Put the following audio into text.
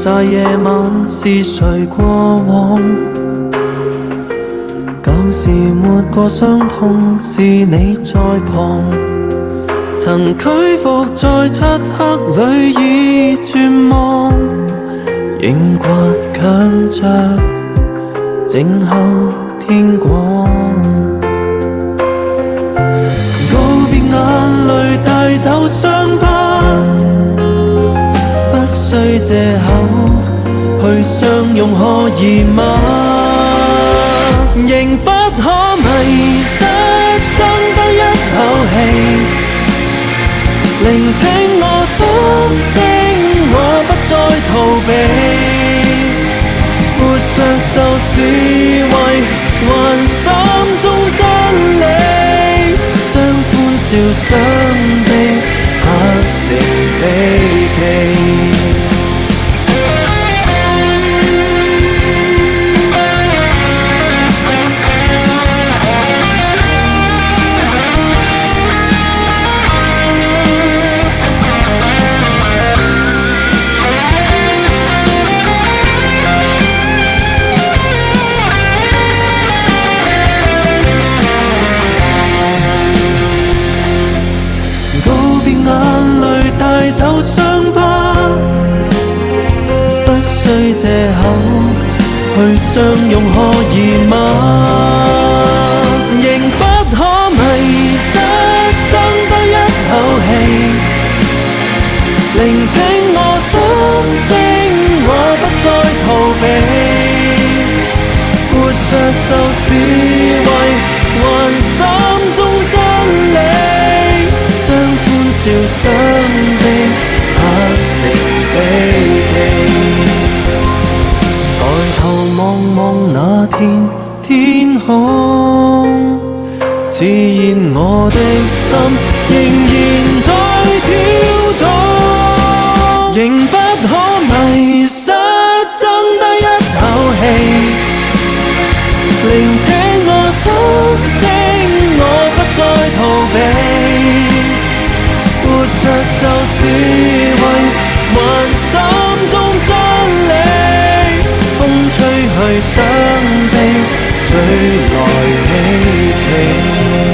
在夜晚是誰過往？舊時沒過傷痛，是你在旁。曾屈服在漆黑裏已絕望，仍倔強着靜候天光。告別眼淚帶走傷疤，不需藉口去相擁可以嗎？仍不可迷失，爭得一口氣，聆聽我心聲，我不再逃避。活着就是為還心中真理，將歡笑傷悲刻成秘技。走傷疤，不需藉口去相擁可以嗎？仍不可迷失，爭得一口氣，聆聽我心聲，我不再逃避。活着就是為還心中真理，將歡笑傷悲刻成秘技。抬頭望望那片天空，自然我的心仍然在跳動。仍不可迷失，爭得一口氣，聆聽我心聲，我不再逃避。活着就是為還心中真理，風吹去傷悲，誰來希冀？